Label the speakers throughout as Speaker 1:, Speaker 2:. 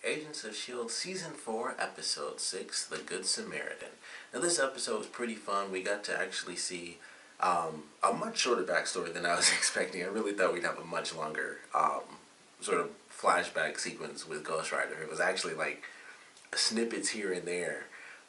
Speaker 1: Agents of S.H.I.E.L.D. Season 4, Episode 6, The Good Samaritan. Now this episode was pretty fun. We got to actually see a much shorter backstory than I was expecting. I really thought we'd have a much longer sort of flashback sequence with Ghost Rider. It was actually like snippets here and there.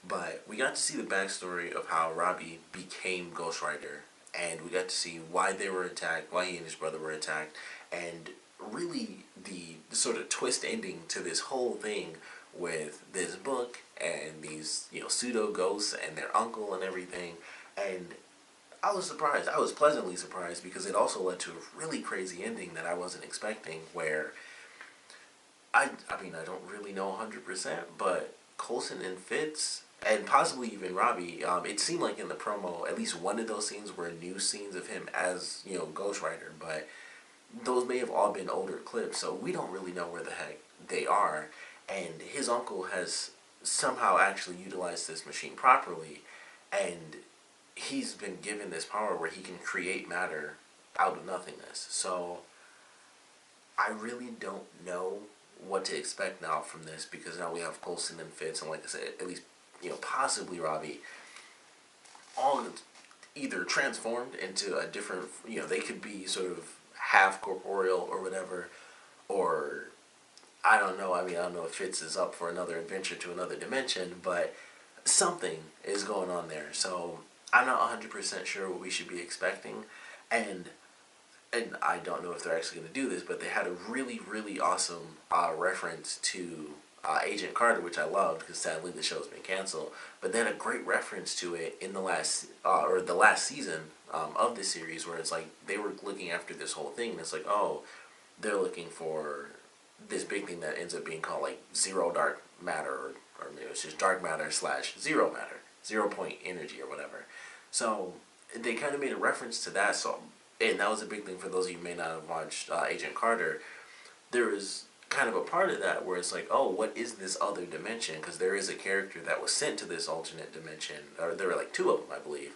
Speaker 1: But we got to see the backstory of how Robbie became Ghost Rider. And we got to see why they were attacked, why he and his brother were attacked, and really the sort of twist ending to this whole thing with this book and these pseudo ghosts and their uncle and everything. And I was surprised. I was pleasantly surprised because it also led to a really crazy ending that I wasn't expecting, where I mean, I don't really know 100%, but Coulson and Fitz, and possibly even Robbie, it seemed like in the promo, at least one of those scenes were new scenes of him as, Ghost Rider, but those may have all been older clips, so we don't really know where the heck they are. And his uncle has somehow actually utilized this machine properly, and he's been given this power where he can create matter out of nothingness. So I really don't know what to expect now from this, because now we have Coulson and Fitz, and like I said, at least possibly Robbie, all either transformed into a different, they could be sort of half corporeal or whatever, or I don't know. I mean, I don't know if Fitz is up for another adventure to another dimension, but something is going on there. So I'm not 100% sure what we should be expecting, and I don't know if they're actually going to do this, but they had a really, really awesome reference to Agent Carter, which I loved because sadly the show's been canceled. But they had a great reference to it in the last season of the series, where it's like they were looking after this whole thing, and it's like, oh, they're looking for this big thing that ends up being called like zero dark matter, or maybe it's just dark matter / zero matter, 0 point energy or whatever. So they kind of made a reference to that. So, and that was a big thing for those of you who may not have watched Agent Carter. There was kind of a part of that where it's like, oh, what is this other dimension? Because there is a character that was sent to this alternate dimension, or there were like two of them, I believe,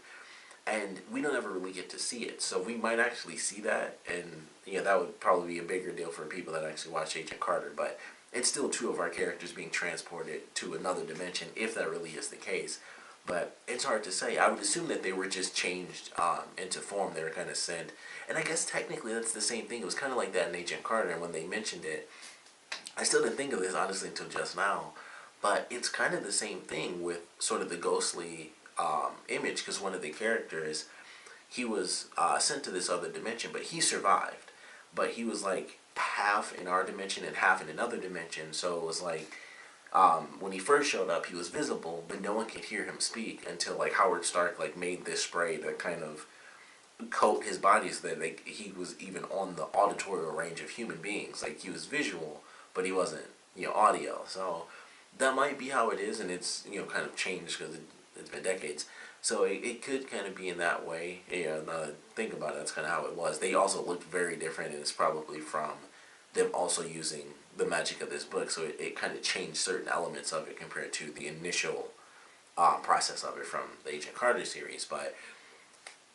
Speaker 1: and we don't ever really get to see it. So we might actually see that, and that would probably be a bigger deal for people that actually watch Agent Carter. But it's still two of our characters being transported to another dimension, if that really is the case. But it's hard to say. I would assume that they were just changed into form. They were kind of sent. And I guess technically that's the same thing. It was kind of like that in Agent Carter. And when they mentioned it, I still didn't think of this, honestly, until just now. But it's kind of the same thing with sort of the ghostly image. Because one of the characters, he was sent to this other dimension, but he survived. But he was like half in our dimension and half in another dimension. So it was like, when he first showed up, he was visible, but no one could hear him speak until like Howard Stark like made this spray to kind of coat his body so that he was even on the auditorial range of human beings. Like he was visual, but he wasn't audio. So that might be how it is, and it's kind of changed because it's been decades. So it could kind of be in that way. Now that I think about it, that's kind of how it was. They also looked very different, and it's probably from them also using the magic of this book, so it kind of changed certain elements of it compared to the initial process of it from the Agent Carter series. But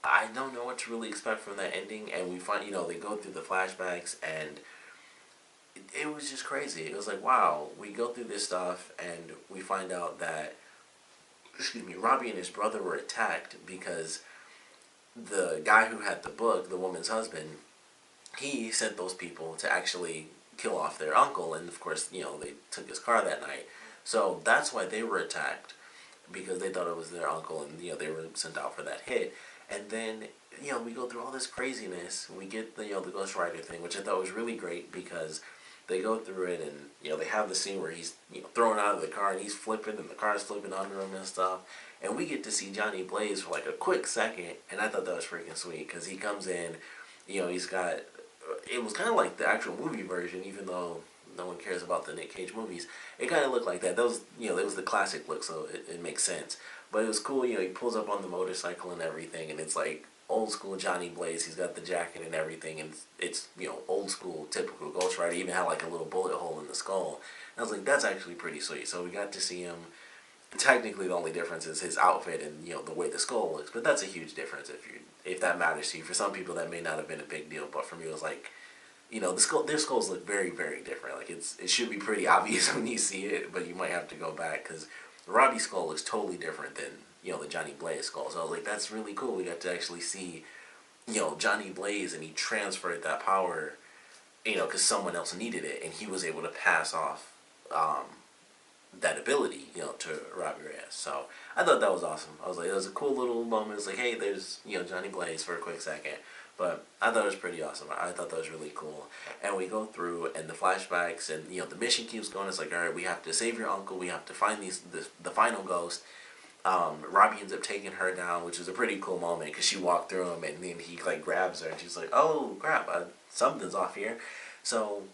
Speaker 1: I don't know what to really expect from that ending, and we find, they go through the flashbacks, and it was just crazy. It was like, wow, we go through this stuff, and we find out that, Robbie and his brother were attacked because the guy who had the book, the woman's husband, he sent those people to actually kill off their uncle, and of course, they took his car that night. So that's why they were attacked, because they thought it was their uncle, and they were sent out for that hit. And then we go through all this craziness. We get the the Ghost Rider thing, which I thought was really great, because they go through it, and they have the scene where he's thrown out of the car and he's flipping, and the car's flipping under him and stuff. And we get to see Johnny Blaze for like a quick second, and I thought that was freaking sweet, because he comes in, he's got, it was kind of like the actual movie version, even though no one cares about the Nick Cage movies. It kind of looked like that. That was, it was the classic look, so it makes sense. But it was cool, he pulls up on the motorcycle and everything, and it's like old school Johnny Blaze. He's got the jacket and everything, and it's old school, typical Ghost Rider. He even had like a little bullet hole in the skull. And I was like, that's actually pretty sweet. So we got to see him. Technically, the only difference is his outfit and the way the skull looks, but that's a huge difference if that matters to you. For some people, that may not have been a big deal, but for me, it was like, their skulls look very, very different. Like it should be pretty obvious when you see it, but you might have to go back because Robbie's skull looks totally different than the Johnny Blaze skull. So I was like, that's really cool. We got to actually see Johnny Blaze, and he transferred that power, because someone else needed it, and he was able to pass off that ability, to Robbie Reyes. So I thought that was awesome. I was like, it was a cool little moment. It's like, hey, there's Johnny Blaze for a quick second. But I thought it was pretty awesome. I thought that was really cool. And we go through, and the flashbacks, and the mission keeps going. It's like, all right, we have to save your uncle. We have to find the final ghost. Robbie ends up taking her down, which is a pretty cool moment because she walked through him, and then he like grabs her, and she's like, "Oh crap, something's off here." So,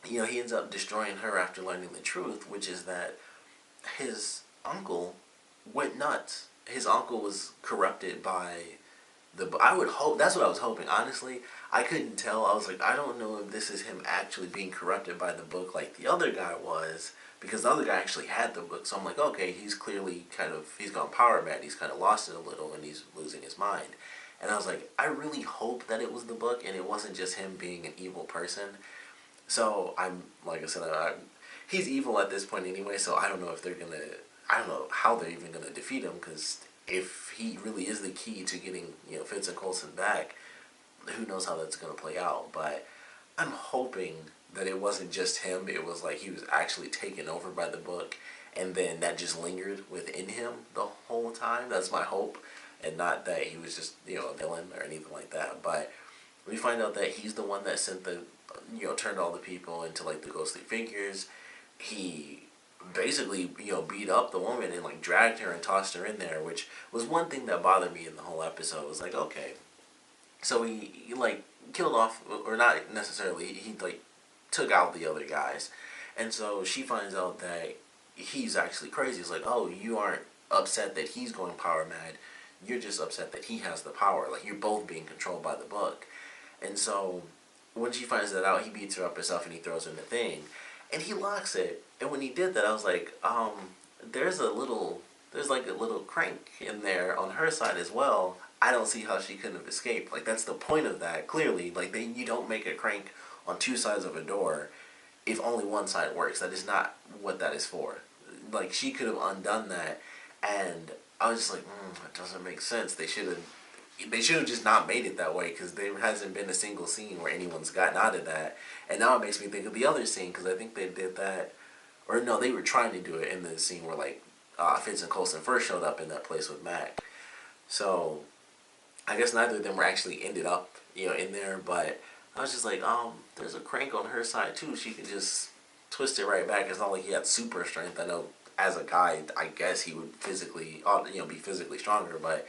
Speaker 1: he ends up destroying her after learning the truth, which is that his uncle went nuts. His uncle was corrupted by I would hope, that's what I was hoping. Honestly, I couldn't tell. I was like, I don't know if this is him actually being corrupted by the book like the other guy was, because the other guy actually had the book. So I'm like, okay, he's clearly he's gone power mad. He's kind of lost it a little, and he's losing his mind. And I was like, I really hope that it was the book and it wasn't just him being an evil person. So like I said, he's evil at this point anyway. So I don't know if I don't know how they're even gonna defeat him, because if he really is the key to getting Fitz and Coulson back, who knows how that's gonna play out. But I'm hoping that it wasn't just him. It was like he was actually taken over by the book, and then that just lingered within him the whole time. That's my hope, and not that he was just a villain or anything like that. But we find out that he's the one that sent turned all the people into like the ghostly figures. He basically beat up the woman and like dragged her and tossed her in there, which was one thing that bothered me in the whole episode. It was like, okay, so he like killed off, or not necessarily, he like took out the other guys, and so she finds out that he's actually crazy. It's like, oh, you aren't upset that he's going power mad, you're just upset that he has the power. Like, you're both being controlled by the book. And so when she finds that out, he beats her up himself and he throws her in the thing, and he locks it. And when he did that, I was like, there's like a little crank in there on her side as well. I don't see how she couldn't have escaped. Like, that's the point of that, clearly. Like, you don't make a crank on two sides of a door if only one side works. That is not what that is for. Like, she could have undone that, and I was just like, that doesn't make sense. They should have just not made it that way, because there hasn't been a single scene where anyone's gotten out of that. And now it makes me think of the other scene, because I think they did that, or no, they were trying to do it in the scene where like Fitz and Coulson first showed up in that place with Mac. So I guess neither of them were actually ended up in there, but I was just like, there's a crank on her side too. She could just twist it right back. It's not like he had super strength. I know as a guy, I guess he would physically, be physically stronger, but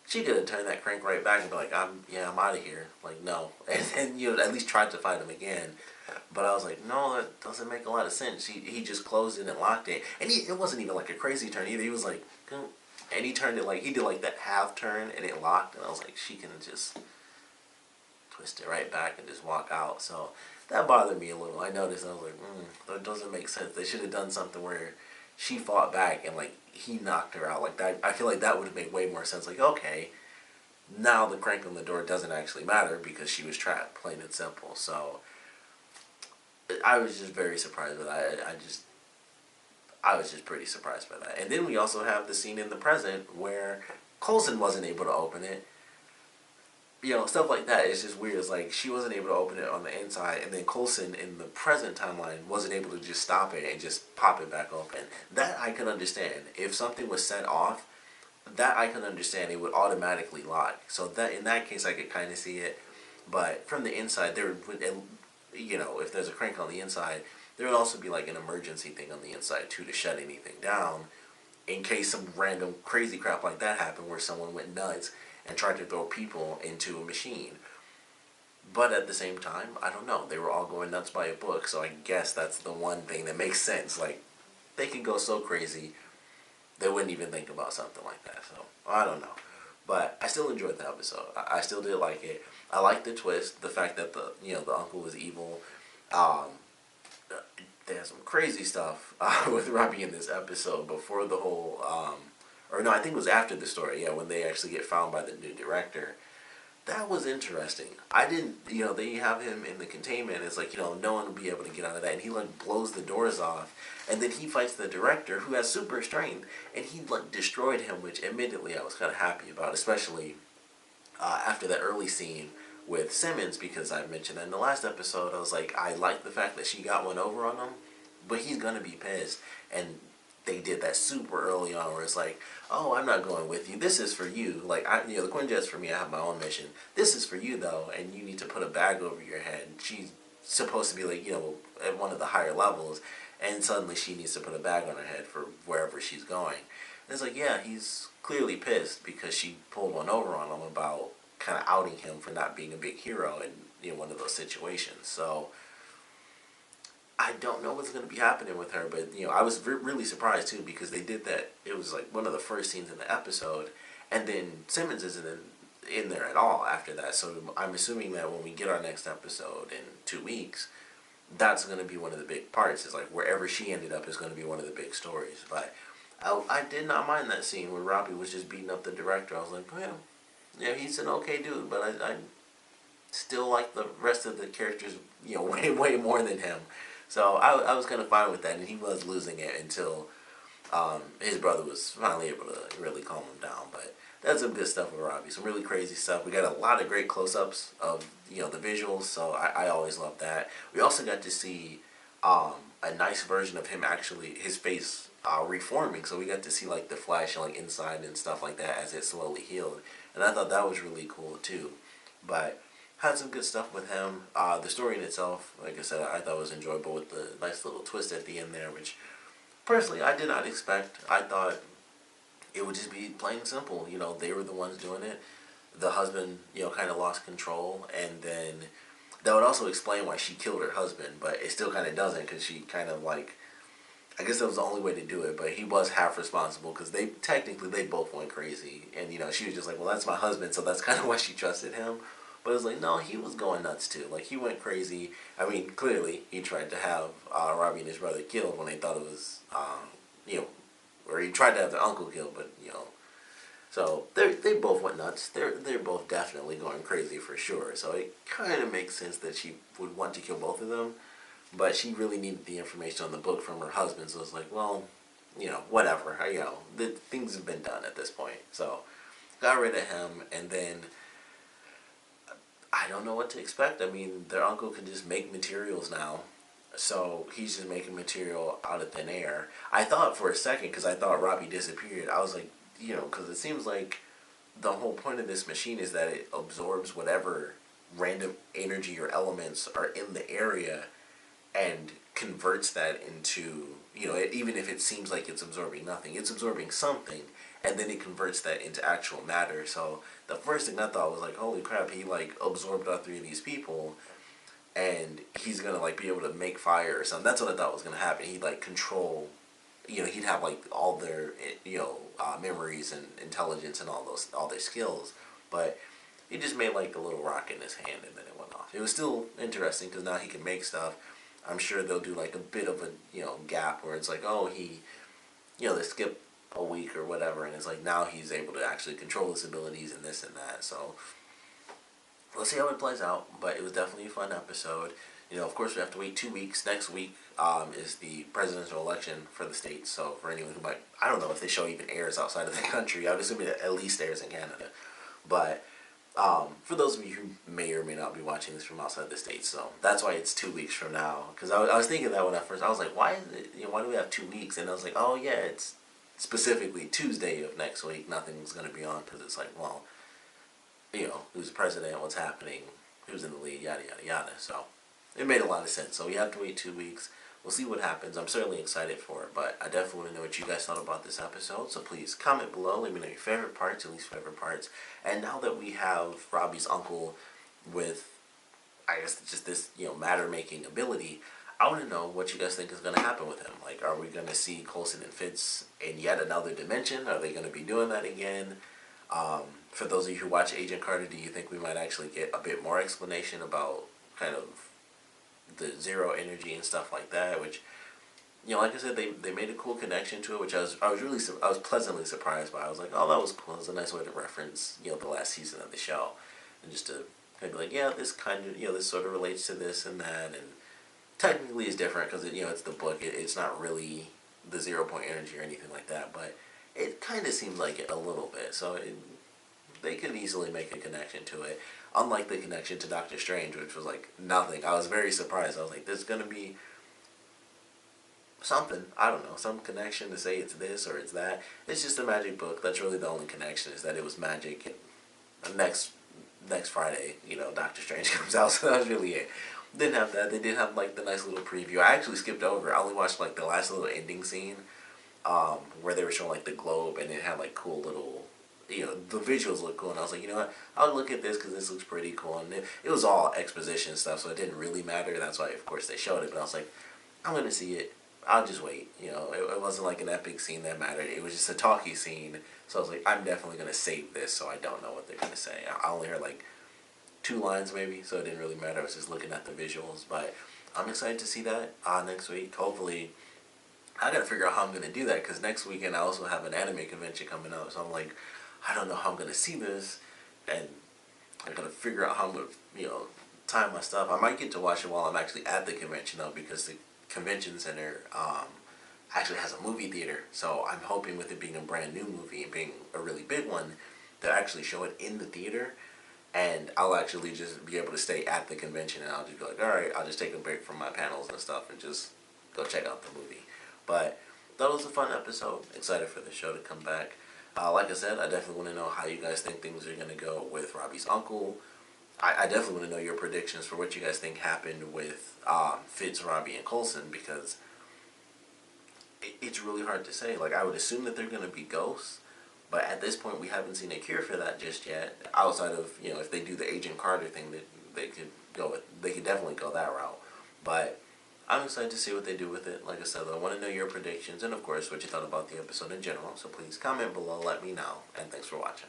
Speaker 1: she could have turned that crank right back and be like, I'm out of here. Like, no. And at least tried to fight him again. But I was like, no, that doesn't make a lot of sense. He just closed it and locked it. And it wasn't even like a crazy turn either. He was like, and he turned it like, he did like that half turn and it locked. And I was like, she can just twist it right back and just walk out. So that bothered me a little. I noticed, I was like, that doesn't make sense. They should have done something where she fought back and like he knocked her out like that. I feel like that would have made way more sense. Like, okay, now the crank on the door doesn't actually matter because she was trapped, plain and simple. So I was just very surprised by that. I was just pretty surprised by that. And then we also have the scene in the present where Coulson wasn't able to open it. Stuff like that. It's just weird. It's like she wasn't able to open it on the inside, and then Coulson in the present timeline wasn't able to just stop it and just pop it back open. That I can understand. If something was set off, that I can understand. It would automatically lock. So that in that case, I could kind of see it. But from the inside, there would, if there's a crank on the inside, there would also be like an emergency thing on the inside too to shut anything down, in case some random crazy crap like that happened where someone went nuts and tried to throw people into a machine. But at the same time, I don't know. They were all going nuts by a book, so I guess that's the one thing that makes sense. Like, they could go so crazy, they wouldn't even think about something like that. So, I don't know. But I still enjoyed the episode. I still did like it. I liked the twist, the fact that the uncle was evil. There's some crazy stuff with Robbie in this episode before the whole, or no, I think it was after the story, when they actually get found by the new director. that was interesting. I didn't, they have him in the containment. It's like, no one will be able to get out of that. And he, like, blows the doors off. And then he fights the director, who has super strength. And he, like, destroyed him, which, admittedly, I was kind of happy about. Especially after that early scene with Simmons. Because I mentioned that in the last episode, I was like, I like the fact that she got one over on him. But he's going to be pissed. And they did that super early on where it's like, oh, I'm not going with you. This is for you. Like, the Quinjet's for me. I have my own mission. This is for you, though, and you need to put a bag over your head. She's supposed to be, like, at one of the higher levels, and suddenly she needs to put a bag on her head for wherever she's going. And it's like, yeah, he's clearly pissed because she pulled one over on him about kind of outing him for not being a big hero in one of those situations. So I don't know what's going to be happening with her, but I was really surprised too because they did that. It was like one of the first scenes in the episode, and then Simmons isn't in there at all after that. So I'm assuming that when we get our next episode in 2 weeks, that's going to be one of the big parts. Is like wherever she ended up is going to be one of the big stories. But I did not mind that scene where Robbie was just beating up the director. I was like, well, yeah, he's an okay dude, but I still like the rest of the characters, way more than him. So I was kind of fine with that, and he was losing it until his brother was finally able to really calm him down. But that's some good stuff with Robbie. Some really crazy stuff. We got a lot of great close-ups of the visuals, so I always love that. We also got to see a nice version of him actually, his face reforming. So we got to see like the Flash like inside and stuff like that as it slowly healed, and I thought that was really cool too. But had some good stuff with him. The story in itself, like I said, I thought was enjoyable with the nice little twist at the end there, which personally I did not expect. I thought it would just be plain simple. They were the ones doing it. The husband, kind of lost control, and then that would also explain why she killed her husband, but it still kind of doesn't because she kind of like, I guess that was the only way to do it, but he was half responsible because they both went crazy, and she was just like, well, that's my husband, so that's kind of why she trusted him. But it was like, no, he was going nuts too. Like, he went crazy. I mean, clearly, he tried to have Robbie and his brother killed when they thought it was, or he tried to have their uncle killed, but, So, they both went nuts. They're both definitely going crazy for sure. So, it kind of makes sense that she would want to kill both of them. But she really needed the information on the book from her husband. So, it's like, well, whatever. The things have been done at this point. So, got rid of him, and then I don't know what to expect. I mean, their uncle can just make materials now. So he's just making material out of thin air. I thought for a second, because I thought Robbie disappeared, I was like, because it seems like the whole point of this machine is that it absorbs whatever random energy or elements are in the area and converts that into, even if it seems like it's absorbing nothing, it's absorbing something, and then it converts that into actual matter. So the first thing I thought was like, holy crap, he like absorbed all three of these people, and he's gonna like be able to make fire or something. That's what I thought was gonna happen. He'd like control, he'd have like all their memories and intelligence and all their skills, but he just made like a little rock in his hand and then it went off. It was still interesting because now he can make stuff. I'm sure they'll do like a bit of a gap where it's like, oh, he they skip a week or whatever, and it's like now he's able to actually control his abilities and this and that. So let's see how it plays out. But it was definitely a fun episode. Of course, we have to wait 2 weeks. Next week is the presidential election for the States. So for anyone who might, I don't know if the show even airs outside of the country. I would assume it at least airs in Canada. But for those of you who may or may not be watching this from outside the States, so that's why it's 2 weeks from now. Because I was thinking that when I first, I was like, why is it, why do we have 2 weeks? And I was like, oh yeah, it's specifically Tuesday of next week. Nothing's going to be on because it's like, well, who's the president, what's happening, who's in the lead, yada yada yada. So it made a lot of sense. So we have to wait 2 weeks. We'll see what happens. I'm certainly excited for it, but I definitely want to know what you guys thought about this episode. So please comment below. Let me know your favorite parts, your least favorite parts. And now that we have Robbie's uncle with, I guess, just this matter-making ability, I want to know what you guys think is going to happen with him. Like, are we going to see Coulson and Fitz in yet another dimension? Are they going to be doing that again? For those of you who watch Agent Carter, do you think we might actually get a bit more explanation about kind of the zero energy and stuff like that? Which, like I said, they made a cool connection to it, which I was pleasantly surprised by. I was like, oh, that was cool. It was a nice way to reference the last season of the show. and just to kind of be like, yeah, this kind of, this sort of relates to this and that, and technically is different because it's the book. It's not really the 0 point energy or anything like that, but it kind of seemed like it a little bit. So they could easily make a connection to it. Unlike the connection to Doctor Strange, which was like nothing. I was very surprised. I was like, there's gonna be something, I don't know, some connection to say it's this or it's that. It's just a magic book. That's really the only connection, is that it was magic. And next Friday, Doctor Strange comes out, so that was really it. Didn't have that. They did have like the nice little preview. I actually skipped over. I only watched like the last little ending scene, where they were showing like the globe, and it had like cool little, the visuals look cool, and I was like, you know what, I'll look at this because this looks pretty cool, and it was all exposition stuff, so it didn't really matter. That's why, of course, they showed it, but I was like, I'm gonna see it. I'll just wait. It wasn't like an epic scene that mattered. It was just a talky scene. So I was like, I'm definitely gonna save this, so I don't know what they're gonna say. I only heard like 2 lines maybe, so it didn't really matter. I was just looking at the visuals, but I'm excited to see that next week. Hopefully, I gotta figure out how I'm gonna do that, because next weekend I also have an anime convention coming up. So I'm like, I don't know how I'm gonna see this, and I gotta figure out how I'm gonna, time my stuff. I might get to watch it while I'm actually at the convention though, because the convention center actually has a movie theater. So I'm hoping, with it being a brand new movie and being a really big one, to actually show it in the theater, and I'll actually just be able to stay at the convention, and I'll just be like, all right, I'll just take a break from my panels and stuff and just go check out the movie. But that was a fun episode. Excited for the show to come back. Like I said, I definitely want to know how you guys think things are going to go with Robbie's uncle. I definitely want to know your predictions for what you guys think happened with Fitz, Robbie, and Coulson, because it's really hard to say. Like, I would assume that they're going to be ghosts, but at this point, we haven't seen a cure for that just yet. Outside of, if they do the Agent Carter thing, that they could definitely go that route. But I'm excited to see what they do with it. Like I said, I want to know your predictions, and of course, what you thought about the episode in general. So please comment below, let me know, and thanks for watching.